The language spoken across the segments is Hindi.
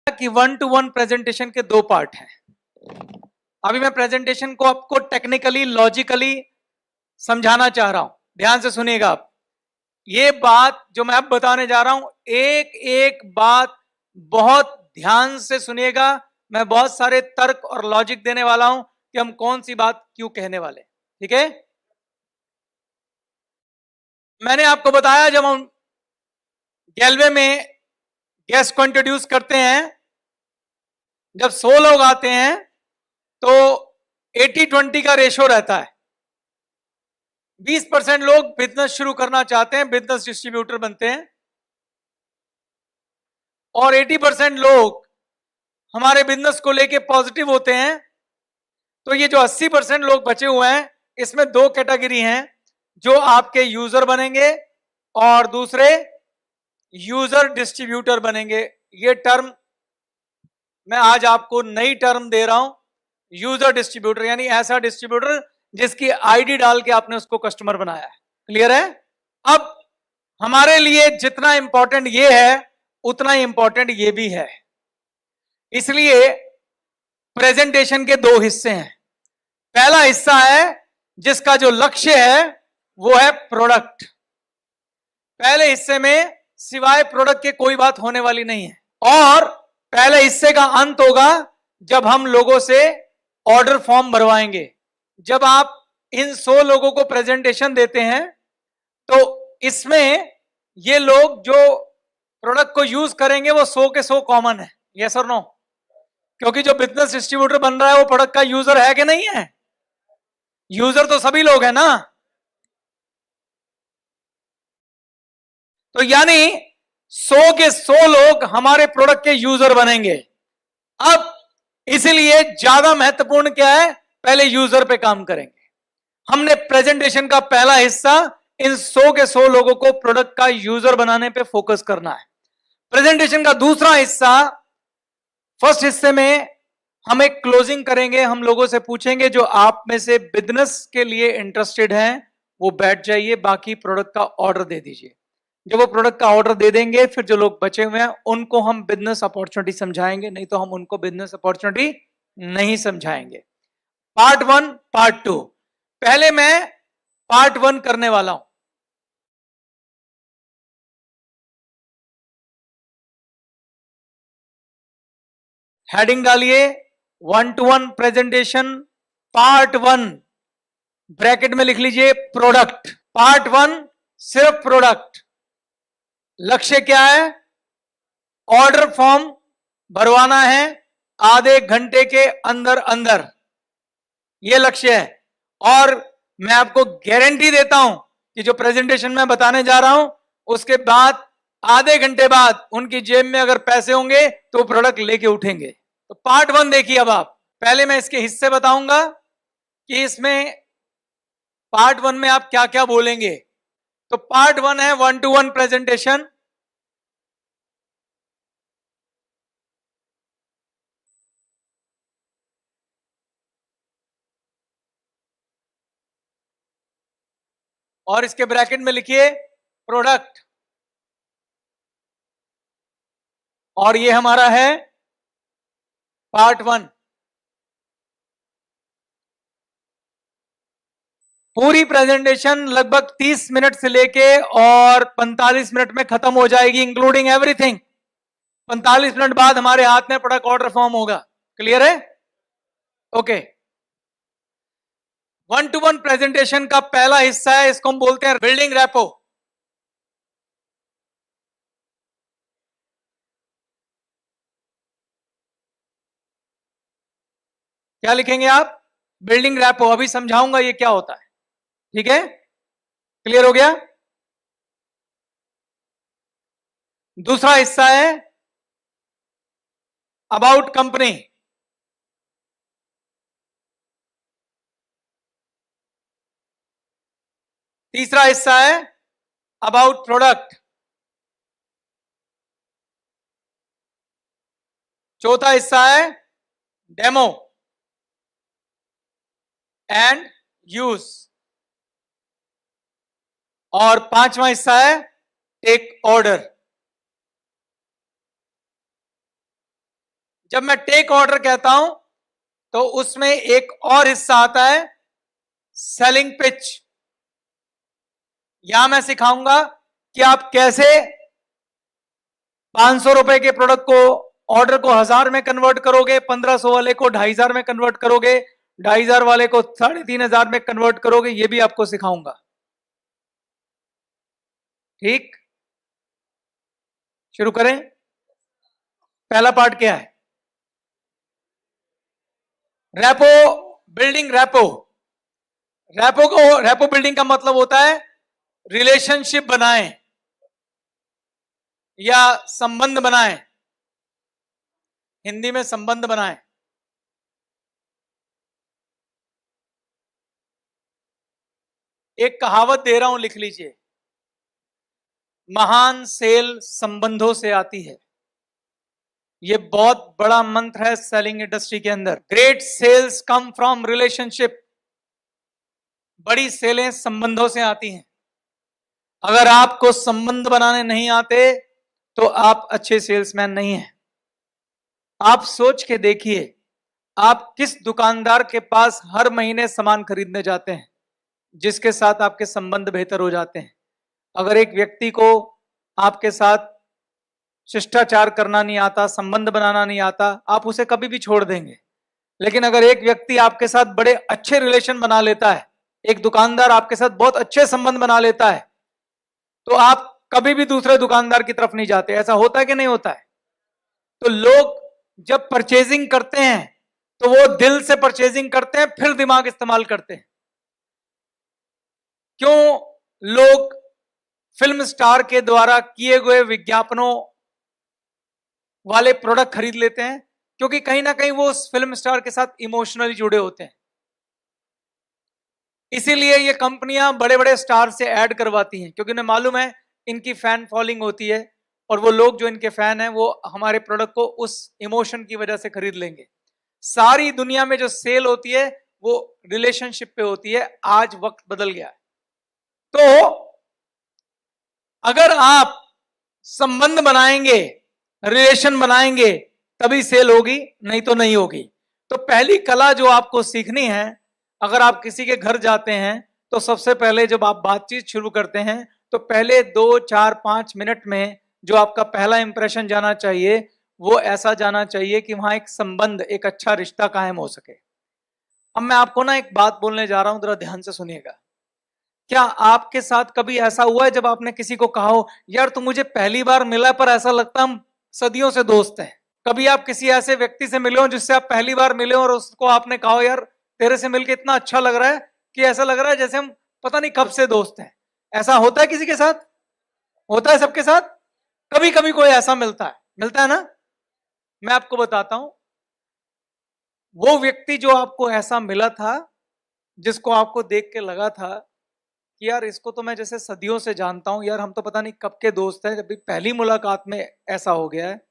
कि 1-to-1 प्रेजेंटेशन के दो पार्ट हैं। अभी मैं प्रेजेंटेशन को आपको टेक्निकली लॉजिकली समझाना चाह रहा हूं, ध्यान से सुनिएगा आप। ये बात जो मैं अब बताने जा रहा हूं, एक एक बात बहुत ध्यान से सुनिएगा। मैं बहुत सारे तर्क और लॉजिक देने वाला हूं कि हम कौन सी बात क्यों कहने वाले, ठीक है। मैंने आपको बताया जब हम गैलवे में गैस को इंट्रोड्यूस करते हैं, जब 100 लोग आते हैं तो 80-20 का रेशो रहता है। 20% लोग बिजनेस शुरू करना चाहते हैं, बिजनेस डिस्ट्रीब्यूटर बनते हैं, और 80% लोग हमारे बिजनेस को लेके पॉजिटिव होते हैं। तो ये जो 80% लोग बचे हुए हैं, इसमें दो कैटेगरी हैं, जो आपके यूजर बनेंगे और दूसरे यूजर डिस्ट्रीब्यूटर बनेंगे। ये टर्म मैं आज आपको नई टर्म दे रहा हूं, यूजर डिस्ट्रीब्यूटर, यानी ऐसा डिस्ट्रीब्यूटर जिसकी आईडी डाल के आपने उसको कस्टमर बनाया है। क्लियर है। अब हमारे लिए जितना इंपॉर्टेंट ये है उतना ही इंपॉर्टेंट ये भी है, इसलिए प्रेजेंटेशन के दो हिस्से हैं। पहला हिस्सा है जिसका जो लक्ष्य है वो है प्रोडक्ट। पहले हिस्से में सिवाय प्रोडक्ट के कोई बात होने वाली नहीं है, और पहले हिस्से का अंत होगा जब हम लोगों से ऑर्डर फॉर्म भरवाएंगे। जब आप इन 100 लोगों को प्रेजेंटेशन देते हैं तो इसमें ये लोग जो प्रोडक्ट को यूज करेंगे वो 100 के 100 कॉमन है, यस और नो। क्योंकि जो बिजनेस डिस्ट्रीब्यूटर बन रहा है वो प्रोडक्ट का यूजर है कि नहीं है? यूजर तो सभी लोग हैं ना। तो यानी 100 के 100 लोग हमारे प्रोडक्ट के यूजर बनेंगे। अब इसलिए ज्यादा महत्वपूर्ण क्या है, पहले यूजर पे काम करेंगे। हमने प्रेजेंटेशन का पहला हिस्सा इन 100 के 100 लोगों को प्रोडक्ट का यूजर बनाने पे फोकस करना है। प्रेजेंटेशन का दूसरा हिस्सा, फर्स्ट हिस्से में हम एक क्लोजिंग करेंगे। हम लोगों से पूछेंगे जो आप में से बिजनेस के लिए इंटरेस्टेड हैं वो बैठ जाइए, बाकी प्रोडक्ट का ऑर्डर दे दीजिए। जब वो प्रोडक्ट का ऑर्डर दे देंगे, फिर जो लोग बचे हुए हैं उनको हम बिजनेस अपॉर्चुनिटी समझाएंगे, नहीं तो हम उनको बिजनेस अपॉर्चुनिटी नहीं समझाएंगे। पार्ट 1 पार्ट 2, पहले मैं पार्ट 1 करने वाला हूं। हेडिंग डालिए 1-to-1 प्रेजेंटेशन पार्ट 1, ब्रैकेट में लिख लीजिए प्रोडक्ट। पार्ट 1 सिर्फ प्रोडक्ट। लक्ष्य क्या है? ऑर्डर फॉर्म भरवाना है आधे घंटे के अंदर अंदर, यह लक्ष्य है। और मैं आपको गारंटी देता हूं कि जो प्रेजेंटेशन मैं बताने जा रहा हूं उसके बाद आधे घंटे बाद उनकी जेब में अगर पैसे होंगे तो प्रोडक्ट लेके उठेंगे। तो पार्ट 1 देखिए। अब आप पहले मैं इसके हिस्से बताऊंगा कि इसमें पार्ट 1 में आप क्या क्या बोलेंगे। तो पार्ट 1 है 1-to-1 प्रेजेंटेशन। और इसके ब्रैकेट में लिखिए प्रोडक्ट, और ये हमारा है पार्ट 1। पूरी प्रेजेंटेशन लगभग 30 मिनट से लेके और 45 मिनट में खत्म हो जाएगी, इंक्लूडिंग एवरीथिंग। 45 मिनट बाद हमारे हाथ में प्रोडक्ट ऑर्डर फॉर्म होगा। क्लियर है? ओके। 1-to-1 प्रेजेंटेशन का पहला हिस्सा है, इसको हम बोलते हैं बिल्डिंग रैपो। क्या लिखेंगे आप? Building rapport. अभी समझाऊंगा ये क्या होता है, ठीक है। क्लियर हो गया? दूसरा हिस्सा है अबाउट कंपनी। तीसरा हिस्सा है अबाउट प्रोडक्ट। चौथा हिस्सा है डेमो एंड यूज, और पांचवा हिस्सा है टेक ऑर्डर। जब मैं टेक ऑर्डर कहता हूं तो उसमें एक और हिस्सा आता है सेलिंग पिच। यहां मैं सिखाऊंगा कि आप कैसे 500 रुपए के प्रोडक्ट को ऑर्डर को 1000 में कन्वर्ट करोगे, 1500 वाले को 2500 में कन्वर्ट करोगे, 2500 वाले को 3500 में कन्वर्ट करोगे, ये भी आपको सिखाऊंगा। ठीक, शुरू करें। पहला पार्ट क्या है? Rapport building. रैपो बिल्डिंग का मतलब होता है रिलेशनशिप बनाएं या संबंध बनाएं। हिंदी में संबंध बनाएं। एक कहावत दे रहा हूं, लिख लीजिए। महान सेल संबंधों से आती है। ये बहुत बड़ा मंत्र है सेलिंग इंडस्ट्री के अंदर। Great sales come from relationship. बड़ी सेलें संबंधों से आती हैं। अगर आपको संबंध बनाने नहीं आते तो आप अच्छे सेल्समैन नहीं हैं। आप सोच के देखिए, आप किस दुकानदार के पास हर महीने सामान खरीदने जाते हैं जिसके साथ आपके संबंध बेहतर हो जाते हैं। अगर एक व्यक्ति को आपके साथ शिष्टाचार करना नहीं आता, संबंध बनाना नहीं आता, आप उसे कभी भी छोड़ देंगे। लेकिन अगर एक व्यक्ति आपके साथ बड़े अच्छे रिलेशन बना लेता है, एक दुकानदार आपके साथ बहुत अच्छे संबंध बना लेता है, तो आप कभी भी दूसरे दुकानदार की तरफ नहीं जाते। ऐसा होता है कि नहीं होता है? तो लोग जब परचेजिंग करते हैं तो वो दिल से परचेजिंग करते हैं, फिर दिमाग इस्तेमाल करते हैं। क्यों लोग फिल्म स्टार के द्वारा किए गए विज्ञापनों वाले प्रोडक्ट खरीद लेते हैं? क्योंकि कहीं ना कहीं वो उस फिल्म स्टार के साथ इमोशनली जुड़े होते हैं। इसीलिए ये कंपनियां बड़े बड़े स्टार से ऐड करवाती हैं, क्योंकि उन्हें मालूम है इनकी फैन फॉलोइंग होती है और वो लोग जो इनके फैन हैं वो हमारे प्रोडक्ट को उस इमोशन की वजह से खरीद लेंगे। सारी दुनिया में जो सेल होती है वो रिलेशनशिप पे होती है। आज वक्त बदल गया है। तो अगर आप संबंध बनाएंगे, रिलेशन बनाएंगे, तभी सेल होगी, नहीं तो नहीं होगी। तो पहली कला जो आपको सीखनी है, अगर आप किसी के घर जाते हैं तो सबसे पहले जब आप बातचीत शुरू करते हैं तो पहले 2, 4, 5 मिनट में जो आपका पहला इंप्रेशन जाना चाहिए वो ऐसा जाना चाहिए कि वहां एक संबंध, एक अच्छा रिश्ता कायम हो सके। अब मैं आपको ना एक बात बोलने जा रहा हूं, जरा ध्यान से सुनिएगा। क्या आपके साथ कभी ऐसा हुआ है जब आपने किसी को कहा हो, यार तू मुझे पहली बार मिला पर ऐसा लगता हम सदियों से दोस्त हैं? कभी आप किसी ऐसे व्यक्ति से मिले हो जिससे आप पहली बार मिले और उसको आपने कहा, यार तेरे से मिलके इतना अच्छा लग रहा है कि ऐसा लग रहा है जैसे हम पता नहीं कब से दोस्त हैं? ऐसा होता है किसी के साथ? होता है सबके साथ? कभी कभी कोई ऐसा मिलता है ना। मैं आपको बताता हूं, वो व्यक्ति जो आपको ऐसा मिला था, जिसको आपको देख के लगा था कि यार इसको तो मैं जैसे सदियों से जानता हूं, यार हम तो पता नहीं कब के दोस्त हैं, जब भी पहली मुलाकात में ऐसा हो गया है,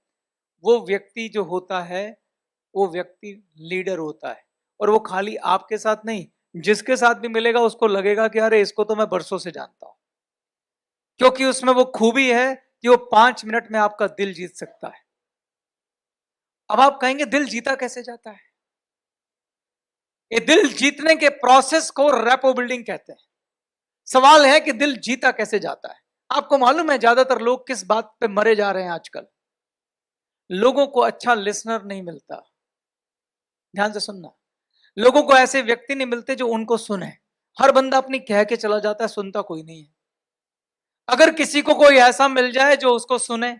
वो व्यक्ति जो होता है वो व्यक्ति लीडर होता है। और वो खाली आपके साथ नहीं, जिसके साथ भी मिलेगा उसको लगेगा कि अरे इसको तो मैं बरसों से जानता हूं, क्योंकि उसमें वो खूबी है कि वो 5 मिनट में आपका दिल जीत सकता है। अब आप कहेंगे दिल जीता कैसे जाता है? ये दिल जीतने के प्रोसेस को रेपो बिल्डिंग कहते हैं। सवाल है कि दिल जीता कैसे जाता है। आपको मालूम है ज्यादातर लोग किस बात पे मरे जा रहे हैं आजकल? लोगों को अच्छा लिसनर नहीं मिलता। ध्यान से सुनना, लोगों को ऐसे व्यक्ति नहीं मिलते जो उनको सुने। हर बंदा अपनी कह के चला जाता है, सुनता कोई नहीं है। अगर किसी को कोई ऐसा मिल जाए जो उसको सुने,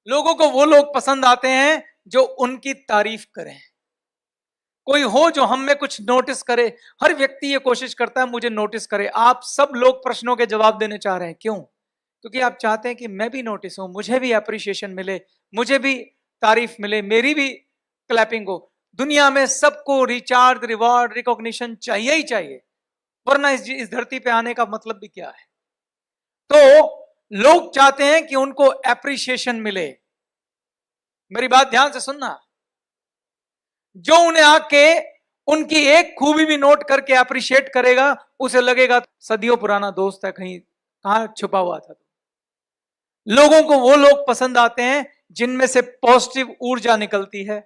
लोगों को वो लोग पसंद आते हैं जो उनकी तारीफ करें। कोई हो जो हम में कुछ नोटिस करे। हर व्यक्ति ये कोशिश करता है मुझे नोटिस करे। आप सब लोग प्रश्नों के जवाब देने चाह रहे हैं, क्यों? क्योंकि आप चाहते हैं कि मैं भी नोटिस हूं, मुझे भी अप्रिशिएशन मिले, मुझे भी तारीफ मिले, मेरी भी क्लैपिंग हो। दुनिया में सबको रिचार्ज, रिवॉर्ड, रिकॉग्निशन चाहिए ही चाहिए, वरना इस धरती पे आने का मतलब भी क्या है? तो लोग चाहते हैं कि उनको एप्रिशिएशन मिले। मेरी बात ध्यान से सुनना, जो उन्हें आके उनकी एक खूबी भी नोट करके अप्रिशिएट करेगा, उसे लगेगा सदियों पुराना दोस्त है, कहीं कहां छुपा हुआ था। लोगों को वो लोग पसंद आते हैं जिनमें से पॉजिटिव ऊर्जा निकलती है।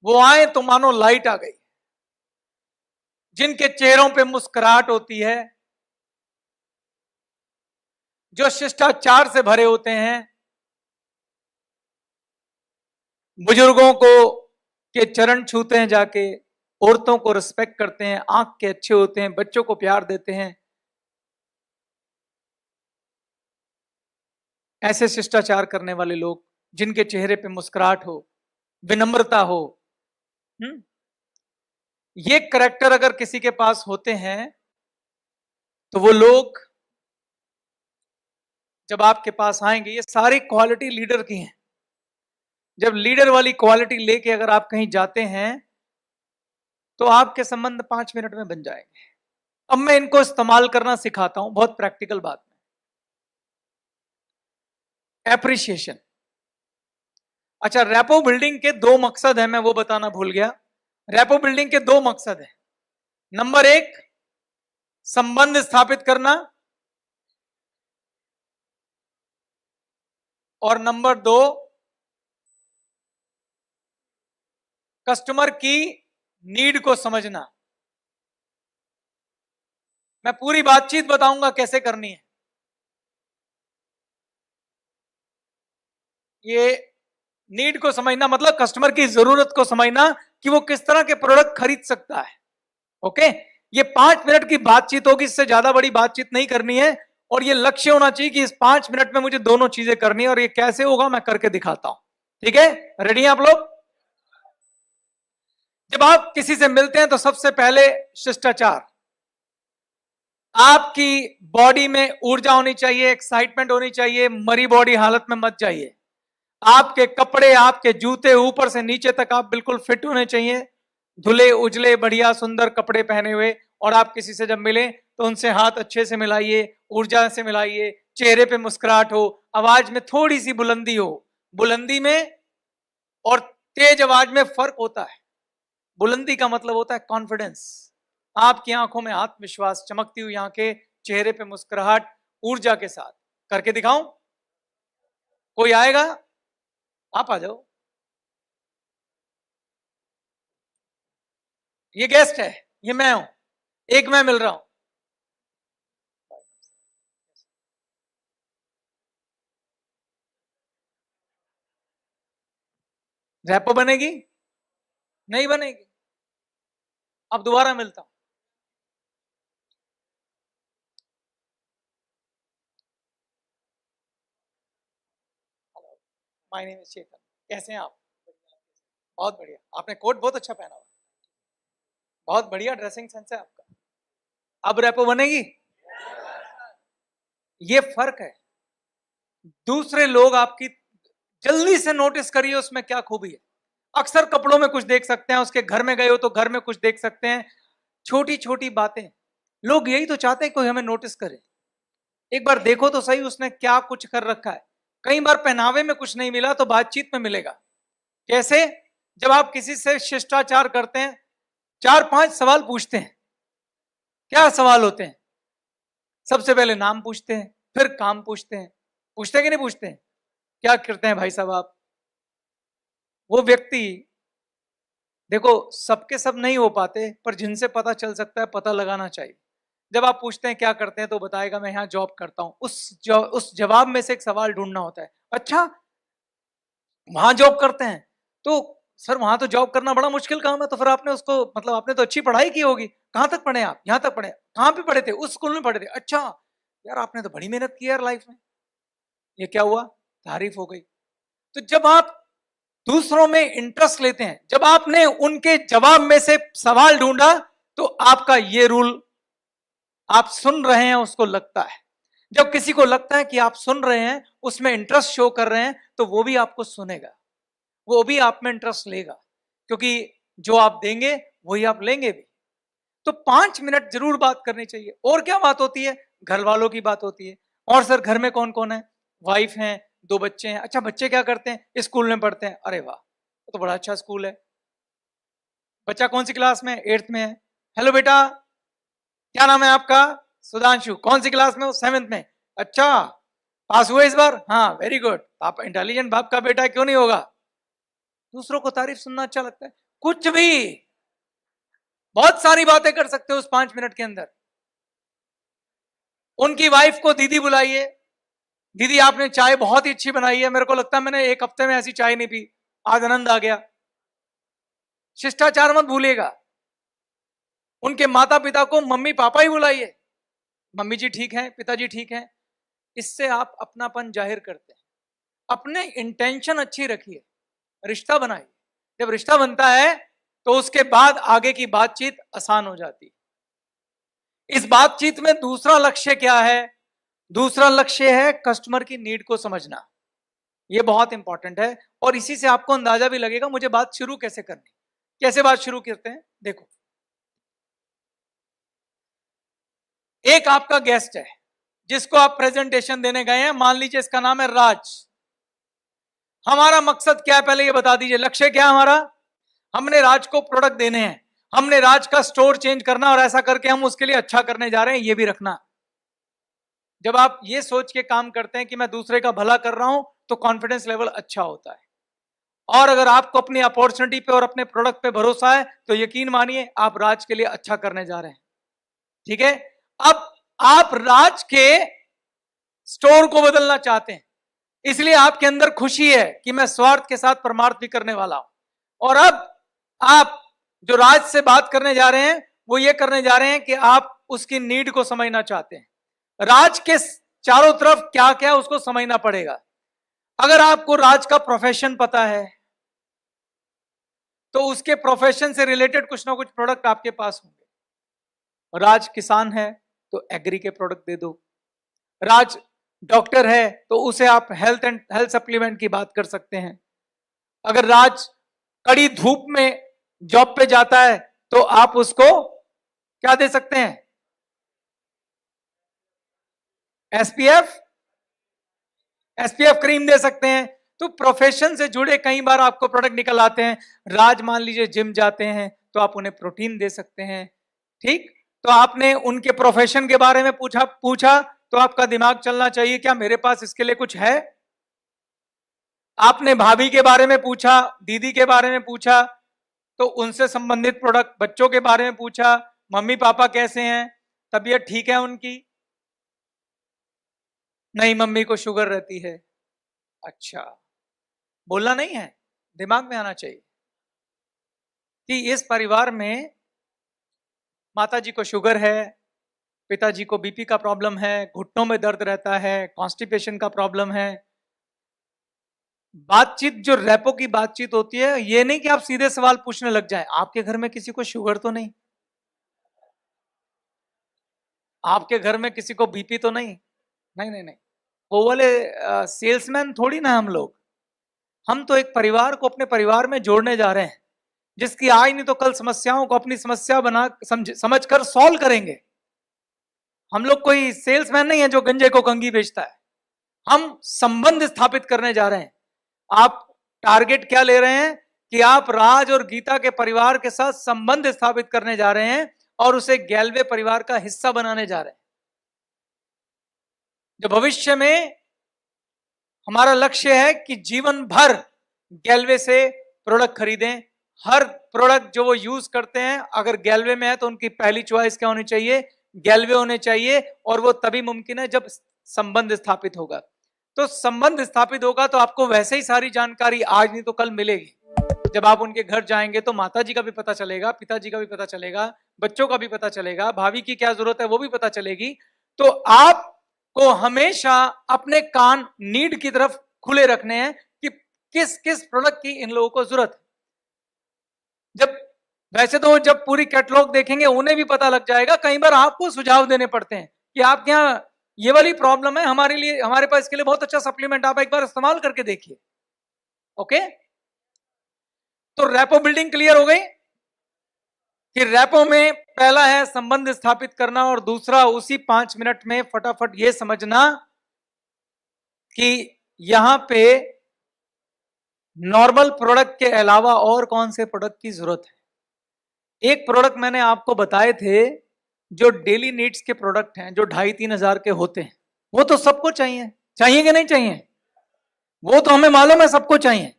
वो आए तो मानो लाइट आ गई, जिनके चेहरों पे मुस्कुराहट होती है, जो शिष्टाचार से भरे होते हैं, बुजुर्गों को के चरण छूते हैं जाके, औरतों को रिस्पेक्ट करते हैं, आंख के अच्छे होते हैं, बच्चों को प्यार देते हैं। ऐसे शिष्टाचार करने वाले लोग, जिनके चेहरे पे मुस्कुराहट हो, विनम्रता हो, ये करैक्टर अगर किसी के पास होते हैं तो वो लोग जब आपके पास आएंगे, ये सारी क्वालिटी लीडर की हैं। जब लीडर वाली क्वालिटी लेके अगर आप कहीं जाते हैं तो आपके संबंध 5 मिनट में बन जाएंगे। अब मैं इनको इस्तेमाल करना सिखाता हूं, बहुत प्रैक्टिकल बात में। एप्रिसिएशन। अच्छा, रैपो बिल्डिंग के 2 मकसद है, मैं वो बताना भूल गया। रैपो बिल्डिंग के 2 मकसद है। नंबर 1, संबंध स्थापित करना, और नंबर 2, कस्टमर की नीड को समझना। मैं पूरी बातचीत बताऊंगा कैसे करनी है। ये नीड को समझना मतलब कस्टमर की जरूरत को समझना कि वो किस तरह के प्रोडक्ट खरीद सकता है। ओके, ये 5 मिनट की बातचीत होगी, इससे ज्यादा बड़ी बातचीत नहीं करनी है। और ये लक्ष्य होना चाहिए कि इस 5 मिनट में मुझे दोनों चीजें करनी है, और ये कैसे होगा मैं करके दिखाता हूं। ठीक है, रेडी हैं आप लोग? जब आप किसी से मिलते हैं तो सबसे पहले शिष्टाचार। आपकी बॉडी में ऊर्जा होनी चाहिए, एक्साइटमेंट होनी चाहिए, मरी बॉडी हालत में मत जाइए। आपके कपड़े, आपके जूते ऊपर से नीचे तक आप बिल्कुल फिट होने चाहिए, धुले उजले बढ़िया सुंदर कपड़े पहने हुए। और आप किसी से जब मिलें तो उनसे हाथ अच्छे से मिलाइए, ऊर्जा से मिलाइए, चेहरे पे मुस्कुराहट हो, आवाज में थोड़ी सी बुलंदी हो। बुलंदी में और तेज आवाज में फर्क होता है। बुलंदी का मतलब होता है कॉन्फिडेंस, आपकी आंखों में आत्मविश्वास, चमकती हुई आंखें, चेहरे पे मुस्कुराहट, ऊर्जा के साथ। करके दिखाऊं? कोई आएगा? आप आ जाओ। ये गेस्ट है, ये मैं हूं, एक मैं मिल रहा हूं। रैपो बनेगी? नहीं बनेगी। अब दोबारा मिलता हूं। माय नेम इज चेतन, कैसे हैं आप? बहुत बढ़िया, आपने कोट बहुत अच्छा पहना हुआ, बहुत बढ़िया ड्रेसिंग सेंस है आपका। अब रैपो बनेगी? ये फर्क है। दूसरे लोग आपकी जल्दी से नोटिस करिए उसमें क्या खूबी है। अक्सर कपड़ों में कुछ देख सकते हैं, उसके घर में गए हो तो घर में कुछ देख सकते हैं, छोटी छोटी बातें। लोग यही तो चाहते हैं कोई हमें नोटिस करे। एक बार देखो तो सही उसने क्या कुछ कर रखा है। कई बार पहनावे में कुछ नहीं मिला तो बातचीत में मिलेगा। कैसे? जब आप किसी से शिष्टाचार करते हैं, 4-5 सवाल पूछते हैं। क्या सवाल होते हैं? सबसे पहले नाम पूछते हैं, फिर काम पूछते हैं। पूछते हैं कि नहीं पूछते हैं? क्या करते हैं भाई साहब आप? वो व्यक्ति, देखो सबके सब नहीं हो पाते, पर जिनसे पता चल सकता है पता लगाना चाहिए। जब आप पूछते हैं क्या करते हैं तो बताएगा मैं यहाँ जॉब करता हूं। उस जवाब में से एक सवाल ढूंढना होता है। अच्छा, वहां जॉब करते हैं तो सर वहां तो जॉब करना बड़ा मुश्किल काम है, तो फिर आपने उसको मतलब आपने तो अच्छी पढ़ाई की होगी। कहां तक पढ़े आप? यहां तक पढ़े। कहां पे पढ़े थे? उस स्कूल में पढ़े थे। अच्छा यार, आपने तो बड़ी मेहनत की यार लाइफ में। ये क्या हुआ? तारीफ हो गई। तो जब आप दूसरों में इंटरेस्ट लेते हैं, जब आपने उनके जवाब में से सवाल ढूंढा, तो आपका ये रूल, आप सुन रहे हैं उसको लगता है। जब किसी को लगता है कि आप सुन रहे हैं, उसमें इंटरेस्ट शो कर रहे हैं, तो वो भी आपको सुनेगा, वो भी आप में इंटरेस्ट लेगा, क्योंकि जो आप देंगे वही आप लेंगे भी। तो 5 मिनट जरूर बात करनी चाहिए। और क्या बात होती है? घर वालों की बात होती है। और सर घर में कौन कौन है? वाइफ है, 2 बच्चे हैं। अच्छा, बच्चे क्या करते हैं? स्कूल में पढ़ते हैं। अरे वाह, तो बड़ा अच्छा स्कूल है। बच्चा कौन सी क्लास में? 8th में है। हेलो बेटा, क्या नाम है आपका? सुधांशु। कौन सी क्लास में हो? 7th में। अच्छा, पास हुए इस बार? हाँ, वेरी गुड। आप इंटेलिजेंट बाप का बेटा क्यों नहीं होगा? दूसरों को तारीफ सुनना अच्छा लगता है। कुछ भी, बहुत सारी बातें कर सकते हो उस 5 मिनट के अंदर। उनकी वाइफ को दीदी बुलाइए, दीदी आपने चाय बहुत ही अच्छी बनाई है, मेरे को लगता है मैंने 1 हफ्ते में ऐसी चाय नहीं पी, आज आनंद आ गया। शिष्टाचार मत भूलिएगा। उनके माता पिता को मम्मी पापा ही बुलाइए, मम्मी जी ठीक है, पिताजी ठीक है। इससे आप अपनापन जाहिर करते हैं। अपने इंटेंशन अच्छी रखिए, रिश्ता बनाइए। जब रिश्ता बनता है तो उसके बाद आगे की बातचीत आसान हो जाती है। इस बातचीत में दूसरा लक्ष्य क्या है? दूसरा लक्ष्य है कस्टमर की नीड को समझना। यह बहुत इंपॉर्टेंट है और इसी से आपको अंदाजा भी लगेगा मुझे बात शुरू कैसे करनी। कैसे बात शुरू करते हैं? देखो, एक आपका गेस्ट है जिसको आप प्रेजेंटेशन देने गए हैं, मान लीजिए इसका नाम है राज। हमारा मकसद क्या है पहले ये बता दीजिए, लक्ष्य क्या है हमारा? हमने राज को प्रोडक्ट देने हैं, हमने राज का स्टोर चेंज करना और ऐसा करके हम उसके लिए अच्छा करने जा रहे हैं, ये भी रखना। जब आप ये सोच के काम करते हैं कि मैं दूसरे का भला कर रहा हूं तो कॉन्फिडेंस लेवल अच्छा होता है। और अगर आपको अपनी अपॉर्चुनिटी पे और अपने प्रोडक्ट पे भरोसा है तो यकीन मानिए आप राज के लिए अच्छा करने जा रहे हैं। ठीक है, अब आप राज के स्टोर को बदलना चाहते हैं, इसलिए आपके अंदर खुशी है कि मैं स्वार्थ के साथ परमार्थ भी करने वाला हूं। और अब आप जो राज से बात करने जा रहे हैं वो ये करने जा रहे हैं कि आप उसकी नीड को समझना चाहते हैं। राज के चारों तरफ क्या क्या उसको समझना पड़ेगा। अगर आपको राज का प्रोफेशन पता है तो उसके प्रोफेशन से रिलेटेड कुछ ना कुछ प्रोडक्ट आपके पास होंगे। राज किसान है तो एग्री के प्रोडक्ट दे दो, राज डॉक्टर है तो उसे आप हेल्थ सप्लीमेंट की बात कर सकते हैं। अगर राज कड़ी धूप में जॉब पे जाता है तो आप उसको क्या दे सकते हैं? एसपीएफ क्रीम दे सकते हैं। तो प्रोफेशन से जुड़े कई बार आपको प्रोडक्ट निकल आते हैं। राज मान लीजिए जिम जाते हैं तो आप उन्हें प्रोटीन दे सकते हैं। ठीक, तो आपने उनके प्रोफेशन के बारे में पूछा तो आपका दिमाग चलना चाहिए क्या मेरे पास इसके लिए कुछ है। आपने भाभी के बारे में पूछा, दीदी के बारे में पूछा तो उनसे संबंधित प्रोडक्ट, बच्चों के बारे में पूछा, मम्मी पापा कैसे हैं, तबीयत ठीक है उनकी? नहीं, मम्मी को शुगर रहती है। अच्छा, बोलना नहीं है, दिमाग में आना चाहिए कि इस परिवार में माताजी को शुगर है, पिताजी को बीपी का प्रॉब्लम है, घुटनों में दर्द रहता है, कॉन्स्टिपेशन का प्रॉब्लम है। बातचीत जो रैपो की बातचीत होती है, ये नहीं कि आप सीधे सवाल पूछने लग जाएं, आपके घर में किसी को शुगर तो नहीं, आपके घर में किसी को बीपी तो नहीं, नहीं नहीं नहीं, वो वाले सेल्समैन थोड़ी ना हम लोग। हम तो एक परिवार को अपने परिवार में जोड़ने जा रहे हैं, जिसकी आज नहीं तो कल समस्याओं को अपनी समस्या बना समझकर सॉल्व करेंगे। हम लोग कोई सेल्समैन नहीं है जो गंजे को कंघी बेचता है। हम संबंध स्थापित करने जा रहे हैं। आप टारगेट क्या ले रहे हैं कि आप राज और गीता के परिवार के साथ संबंध स्थापित करने जा रहे हैं और उसे गैल्वे परिवार का हिस्सा बनाने जा रहे हैं। जो भविष्य में हमारा लक्ष्य है कि जीवन भर गैल्वे से प्रोडक्ट खरीदें। हर प्रोडक्ट जो वो यूज करते हैं अगर गैल्वे में है तो उनकी पहली चॉइस क्या होनी चाहिए? गैल्वे होने चाहिए। और वो तभी मुमकिन है जब संबंध स्थापित होगा। तो संबंध स्थापित होगा तो आपको वैसे ही सारी जानकारी आज नहीं तो कल मिलेगी। जब आप उनके घर जाएंगे तो माताजी का भी पता चलेगा, पिताजी का भी पता चलेगा, बच्चों का भी पता चलेगा, भाभी की क्या जरूरत है वो भी पता चलेगी। तो आपको हमेशा अपने कान नीड की तरफ खुले रखने हैं कि किस किस प्रोडक्ट की इन लोगों को जरूरत है। जब वैसे तो जब पूरी कैटलॉग देखेंगे उन्हें भी पता लग जाएगा। कई बार आपको सुझाव देने पड़ते हैं कि आपके यहाँ ये वाली प्रॉब्लम है, हमारे लिए, हमारे पास इसके लिए बहुत अच्छा सप्लीमेंट, आप एक बार इस्तेमाल करके देखिए। ओके, तो रैपो बिल्डिंग क्लियर हो गई कि रैपो में पहला है संबंध स्थापित करना और दूसरा उसी 5 मिनट में फटाफट ये समझना कि यहां पे नॉर्मल प्रोडक्ट के अलावा और कौन से प्रोडक्ट की जरूरत है। एक प्रोडक्ट मैंने आपको बताए थे जो डेली नीड्स के प्रोडक्ट हैं, जो 2,500-3,000 के होते हैं। वो तो सबको चाहिए, चाहिए कि नहीं चाहिए? वो तो हमें मालूम है सबको चाहिए,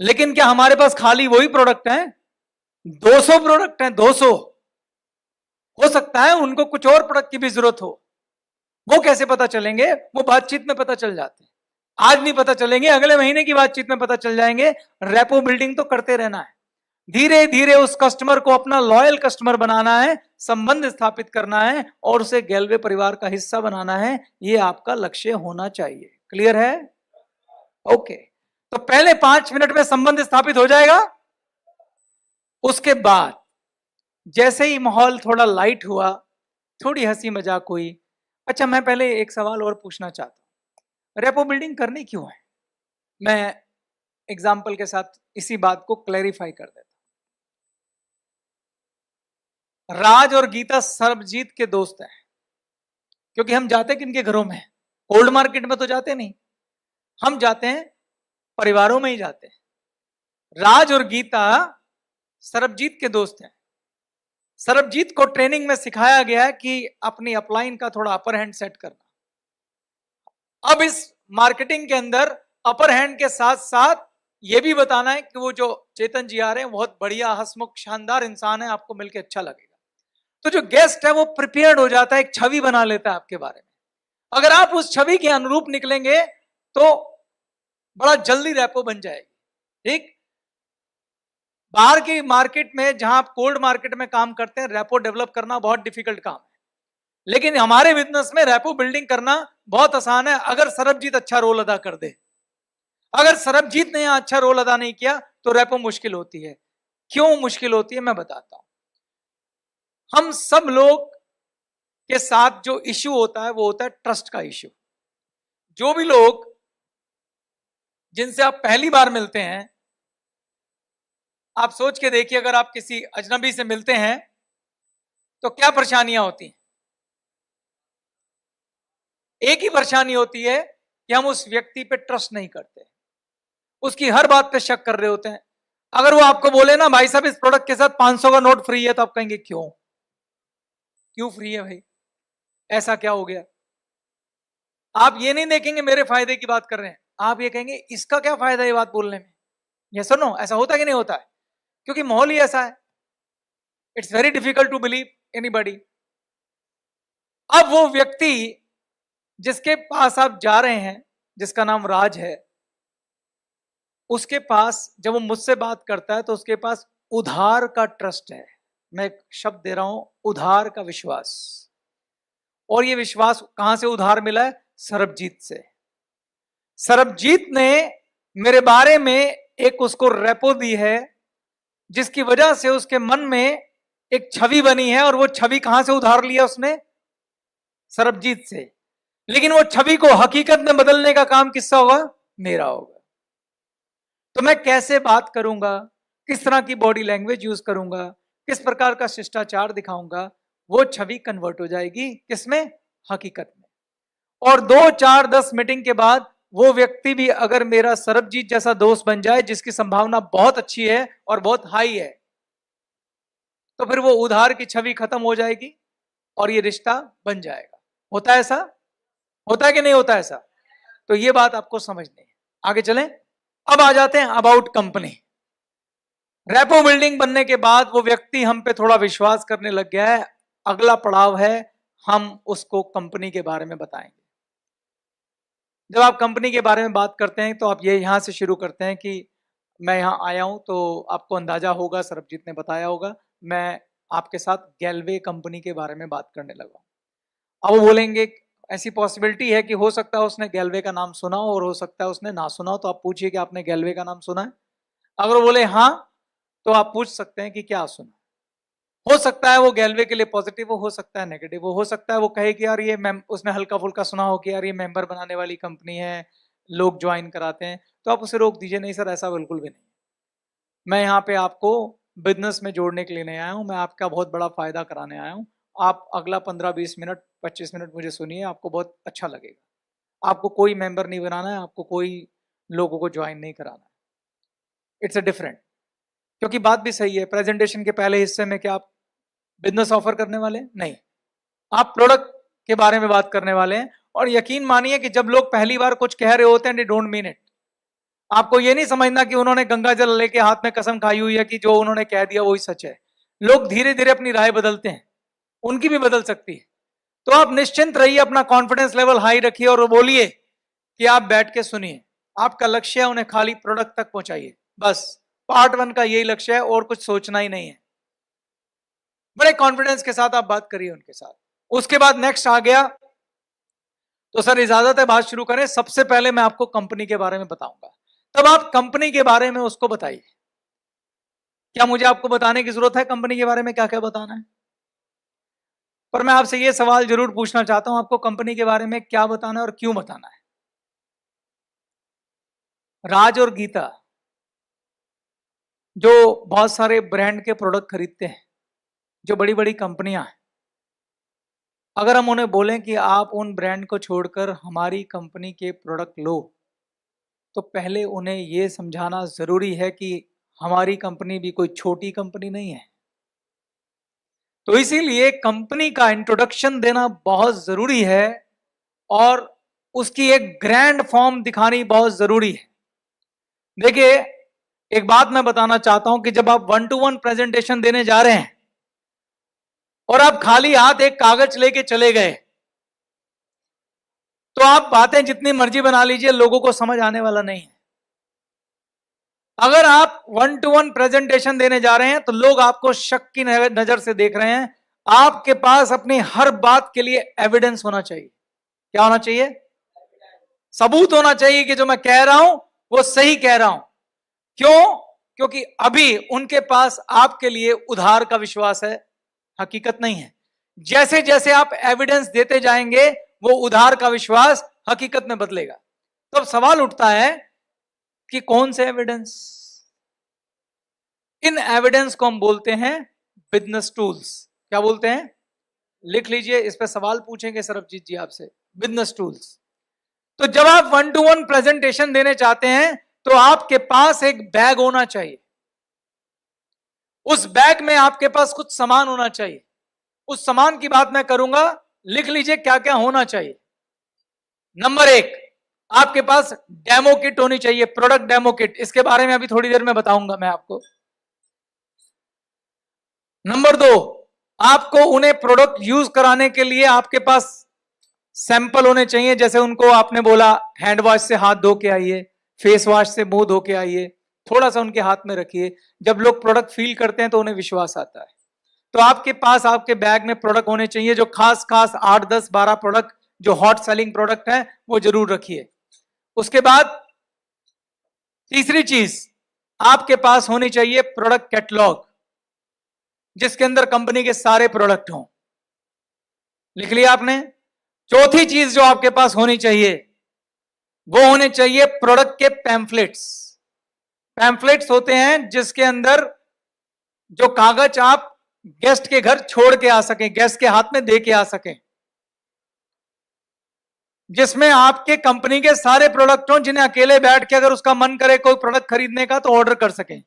लेकिन क्या हमारे पास खाली वही प्रोडक्ट है? 200 प्रोडक्ट हैं, 200। हो सकता है उनको कुछ और प्रोडक्ट की भी जरूरत हो। वो कैसे पता चलेंगे? वो बातचीत में पता चल जाते हैं। आज नहीं पता चलेंगे, अगले महीने की बातचीत में पता चल जाएंगे। रेपो बिल्डिंग तो करते रहना है, धीरे धीरे उस कस्टमर को अपना लॉयल कस्टमर बनाना है, संबंध स्थापित करना है और उसे गैलवे परिवार का हिस्सा बनाना है। ये आपका लक्ष्य होना चाहिए। क्लियर है? ओके। तो पहले 5 मिनट में संबंध स्थापित हो जाएगा। उसके बाद जैसे ही माहौल थोड़ा लाइट हुआ, थोड़ी हंसी मजाक हुई। अच्छा, मैं पहले एक सवाल और पूछना चाहता हूं, रेपो बिल्डिंग करनी क्यों है? मैं एग्जाम्पल के साथ इसी बात को क्लैरिफाई कर देता हूं। राज और गीता सर्वजीत के दोस्त हैं, क्योंकि हम जाते किनके घरों में? ओल्ड मार्केट में तो जाते नहीं, हम जाते हैं परिवारों में ही जाते हैं। राज और गीता सरबजीत के दोस्त हैं। सरबजीत को ट्रेनिंग में सिखाया गया है कि अपनी अपलाइन का थोड़ा अपर हैंड सेट करना। अब इस मार्केटिंग के अंदर अपर हैंड के साथ साथ ये भी बताना है कि वो जो चेतन जी आ रहे हैं बहुत बढ़िया, हंसमुख, शानदार इंसान है, आपको मिलकर अच्छा लगेगा। तो जो गेस्ट है वो प्रिपेयर्ड हो जाता है, एक छवि बना लेता है आपके बारे में। अगर आप उस छवि के अनुरूप निकलेंगे तो बड़ा जल्दी रेपो बन जाएगी। ठीक, बाहर की मार्केट में जहां आप कोल्ड मार्केट में काम करते हैं, रेपो डेवलप करना बहुत डिफिकल्ट काम है, लेकिन हमारे बिजनेस में रेपो बिल्डिंग करना बहुत आसान है, अगर सरबजीत अच्छा रोल अदा कर दे। अगर सरबजीत ने यहां अच्छा रोल अदा नहीं किया तो रेपो मुश्किल होती है। क्यों मुश्किल होती है मैं बताता हूं। हम सब लोग के साथ जो इश्यू होता है वो होता है ट्रस्ट का इश्यू। जो भी लोग जिनसे आप पहली बार मिलते हैं, आप सोच के देखिए, अगर आप किसी अजनबी से मिलते हैं तो क्या परेशानियां होती हैं? एक ही परेशानी होती है कि हम उस व्यक्ति पे ट्रस्ट नहीं करते, उसकी हर बात पे शक कर रहे होते हैं। अगर वो आपको बोले ना भाई साहब इस प्रोडक्ट के साथ 500 का नोट फ्री है, तो आप कहेंगे क्यों? क्यों फ्री है भाई, ऐसा क्या हो गया? आप ये नहीं देखेंगे मेरे फायदे की बात कर रहे हैं, आप ये कहेंगे इसका क्या फायदा है ये बात बोलने में। ये सुनो, ऐसा होता है कि नहीं होता है? क्योंकि माहौल ही ऐसा है। It's very difficult to believe anybody. अब वो व्यक्ति जिसके पास आप जा रहे हैं, जिसका नाम राज है, उसके पास जब वो मुझसे बात करता है तो उसके पास उधार का ट्रस्ट है। मैं एक शब्द दे रहा हूं, उधार का विश्वास। और ये विश्वास कहां से उधार मिला है? सरबजीत से। सरबजीत ने मेरे बारे में एक उसको रेपो दी है, जिसकी वजह से उसके मन में एक छवि बनी है। और वो छवि कहां से उधार लिया उसने? सरबजीत से। लेकिन वो छवि को हकीकत में बदलने का काम किसका होगा? मेरा होगा। तो मैं कैसे बात करूंगा, किस तरह की बॉडी लैंग्वेज यूज करूंगा, किस प्रकार का शिष्टाचार दिखाऊंगा, वो छवि कन्वर्ट हो जाएगी किसमें? हकीकत में। और 2, 4, 10 मीटिंग के बाद वो व्यक्ति भी अगर मेरा सरबजीत जैसा दोस्त बन जाए, जिसकी संभावना बहुत अच्छी है और बहुत हाई है, तो फिर वो उधार की छवि खत्म हो जाएगी और ये रिश्ता बन जाएगा। होता है ऐसा? होता है कि नहीं होता ऐसा? तो ये बात आपको समझनी है। आगे चलें। अब आ जाते हैं अबाउट कंपनी। रेपो बिल्डिंग बनने के बाद वो व्यक्ति हम पे थोड़ा विश्वास करने लग गया है। अगला पड़ाव है, हम उसको कंपनी के बारे में बताएंगे। जब आप कंपनी के बारे में बात करते हैं तो आप ये यहां से शुरू करते हैं कि मैं यहां आया हूं, तो आपको अंदाजा होगा, सरबजीत ने बताया होगा, मैं आपके साथ गैलवे कंपनी के बारे में बात करने लगा। अब वो बोलेंगे ऐसी पॉसिबिलिटी है कि हो सकता है उसने गैलवे का नाम सुना हो और हो सकता है उसने ना सुना हो। तो आप पूछिए कि आपने गैलवे का नाम सुना है? अगर वो बोले हाँ, तो आप पूछ सकते हैं कि क्या सुना। हो सकता है वो गैलवे के लिए पॉजिटिव हो सकता है नेगेटिव हो सकता है वो कहे कि यार ये उसने हल्का फुल्का सुना हो कि यार ये मेंबर बनाने वाली कंपनी है, लोग ज्वाइन कराते हैं, तो आप उसे रोक दीजिए, नहीं सर ऐसा बिल्कुल भी नहीं। मैं यहाँ पे आपको बिजनेस में जोड़ने के लिए नहीं आया हूँ, मैं आपका बहुत बड़ा फायदा कराने आया हूँ। आप अगला 15-20 मिनट 25 मिनट मुझे सुनिए, आपको बहुत अच्छा लगेगा। आपको कोई मेंबर नहीं बनाना है, आपको कोई लोगों को ज्वाइन नहीं कराना है। It's a different. क्योंकि बात भी सही है, प्रेजेंटेशन के पहले हिस्से में क्या आप बिजनेस ऑफर करने वाले हैं? नहीं, आप प्रोडक्ट के बारे में बात करने वाले हैं। और यकीन मानिए कि जब लोग पहली बार कुछ कह रहे होते हैं, दे डोंट मीन इट। आपको ये नहीं समझना कि उन्होंने गंगा जल लेके हाथ में कसम खाई हुई है कि जो उन्होंने कह दिया वही सच है। लोग धीरे धीरे अपनी राय बदलते हैं, उनकी भी बदल सकती है। तो आप निश्चिंत रहिए, अपना कॉन्फिडेंस लेवल हाई रखिए और बोलिए कि आप बैठ के सुनिए। आपका लक्ष्य है उन्हें खाली प्रोडक्ट तक पहुंचाइए, बस पार्ट 1 का यही लक्ष्य है, और कुछ सोचना ही नहीं है। बड़े कॉन्फिडेंस के साथ आप बात करिए उनके साथ। उसके बाद नेक्स्ट आ गया, तो सर इजाजत है बात शुरू करें। सबसे पहले मैं आपको कंपनी के बारे में बताऊंगा, तब आप कंपनी के बारे में उसको बताइए। क्या मुझे आपको बताने की जरूरत है कंपनी के बारे में क्या क्या बताना है? पर मैं आपसे यह सवाल जरूर पूछना चाहता हूं, आपको कंपनी के बारे में क्या बताना है और क्यों बताना है? राज और गीता जो बहुत सारे ब्रांड के प्रोडक्ट खरीदते हैं, जो बड़ी बड़ी कंपनियां हैं, अगर हम उन्हें बोलें कि आप उन ब्रांड को छोड़कर हमारी कंपनी के प्रोडक्ट लो, तो पहले उन्हें यह समझाना जरूरी है कि हमारी कंपनी भी कोई छोटी कंपनी नहीं है। तो इसीलिए कंपनी का इंट्रोडक्शन देना बहुत जरूरी है और उसकी एक ग्रैंड फॉर्म दिखानी बहुत जरूरी है। देखिए, एक बात मैं बताना चाहता हूं कि जब आप 1-to-1 प्रेजेंटेशन देने जा रहे हैं और आप खाली हाथ एक कागज लेके चले गए, तो आप बातें जितनी मर्जी बना लीजिए, लोगों को समझ आने वाला नहीं है। अगर आप 1-to-1 प्रेजेंटेशन देने जा रहे हैं तो लोग आपको शक की नजर से देख रहे हैं। आपके पास अपनी हर बात के लिए एविडेंस होना चाहिए। क्या होना चाहिए? सबूत होना चाहिए कि जो मैं कह रहा हूं वो सही कह रहा हूं। क्यों? क्योंकि अभी उनके पास आपके लिए उधार का विश्वास है, हकीकत नहीं है। जैसे जैसे आप एविडेंस देते जाएंगे, वो उधार का विश्वास हकीकत में बदलेगा। तो अब सवाल उठता है कि कौन से एविडेंस? इन एविडेंस को हम बोलते हैं बिजनेस टूल्स। क्या बोलते हैं? लिख लीजिए, इस पे सवाल पूछेंगे सरबजीत जी आपसे। Business tools. तो जब आप 1-to-1 प्रेजेंटेशन देने चाहते हैं तो आपके पास एक बैग होना चाहिए। उस बैग में आपके पास कुछ सामान होना चाहिए। उस सामान की बात मैं करूंगा, लिख लीजिए क्या क्या होना चाहिए। नंबर 1, आपके पास डेमो किट होनी चाहिए, प्रोडक्ट डेमो किट। इसके बारे में अभी थोड़ी देर में बताऊंगा मैं आपको। नंबर 2, आपको उन्हें प्रोडक्ट यूज कराने के लिए आपके पास सैंपल होने चाहिए। जैसे उनको आपने बोला हैंड वॉश से हाथ धो के आइए, फेस वॉश से मुंह धो के आइए, थोड़ा सा उनके हाथ में रखिए। जब लोग प्रोडक्ट फील करते हैं तो उन्हें विश्वास आता है। तो आपके पास आपके बैग में प्रोडक्ट होने चाहिए, जो खास 8, 10, 12 प्रोडक्ट जो हॉट सेलिंग प्रोडक्ट है वो जरूर रखिए। उसके बाद तीसरी चीज, आपके पास होनी चाहिए प्रोडक्ट कैटलॉग, जिसके अंदर कंपनी के सारे प्रोडक्ट हों। लिख लिया आपने? चौथी चीज जो आपके पास होनी चाहिए वो होने चाहिए प्रोडक्ट के पैम्फलेट्स। पैम्फलेट्स होते हैं जिसके अंदर जो कागज आप गेस्ट के घर छोड़ के आ सकें, गेस्ट के हाथ में दे के आ सकें, जिसमें आपके कंपनी के सारे प्रोडक्ट हों, जिन्हें अकेले बैठ के अगर उसका मन करे कोई प्रोडक्ट खरीदने का तो ऑर्डर कर सकें।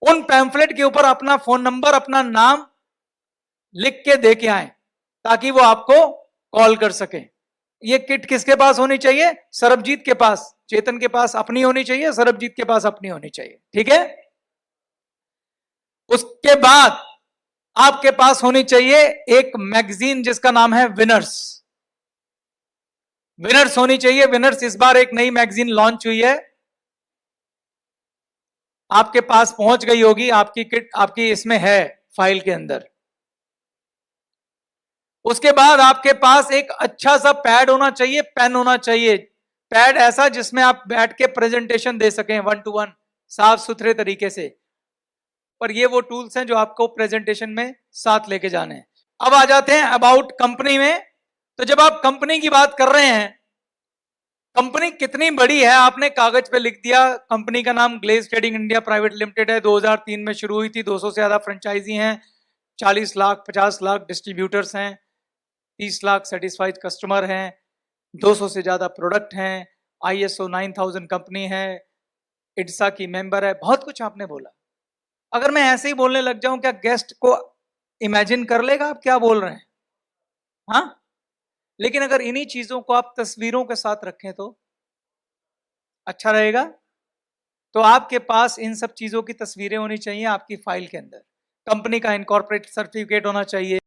उन पैम्फलेट के ऊपर अपना फोन नंबर, अपना नाम लिख के दे के आए ताकि वो आपको कॉल कर सके। ये किट किसके पास होनी चाहिए? सरबजीत के पास। चेतन के पास अपनी होनी चाहिए, सरबजीत के पास अपनी होनी चाहिए। ठीक है? उसके बाद आपके पास होनी चाहिए एक मैगजीन जिसका नाम है विनर्स। विनर्स होनी चाहिए। विनर्स इस बार एक नई मैगजीन लॉन्च हुई है, आपके पास पहुंच गई होगी। आपकी किट आपकी इसमें है फाइल के अंदर। उसके बाद आपके पास एक अच्छा सा पैड होना चाहिए, पेन होना चाहिए। पैड ऐसा जिसमें आप बैठ के प्रेजेंटेशन दे सकें 1-to-1 साफ सुथरे तरीके से। पर ये वो टूल्स हैं जो आपको प्रेजेंटेशन में साथ लेके जाने हैं। अब आ जाते हैं अबाउट कंपनी में। तो जब आप कंपनी की बात कर रहे हैं, कंपनी कितनी बड़ी है आपने कागज पे लिख दिया। कंपनी का नाम Glaze Trading India Private Limited है, 2003 में शुरू हुई थी, 200 से ज्यादा फ्रेंचाइजी हैं, 40 लाख 50 लाख डिस्ट्रीब्यूटर्स हैं, 30 लाख सेटिस्फाइड कस्टमर हैं, 200 से ज्यादा प्रोडक्ट हैं, ISO 9000 कंपनी है, इड्सा की मेंबर है। बहुत कुछ आपने बोला। अगर मैं ऐसे ही बोलने लग जाऊं, क्या गेस्ट को इमेजिन कर लेगा आप क्या बोल रहे हैं? हाँ? लेकिन अगर इन्हीं चीजों को आप तस्वीरों के साथ रखें तो अच्छा रहेगा। तो आपके पास इन सब चीजों की तस्वीरें होनी चाहिए आपकी फाइल के अंदर। कंपनी का इनकॉर्पोरेट सर्टिफिकेट होना चाहिए।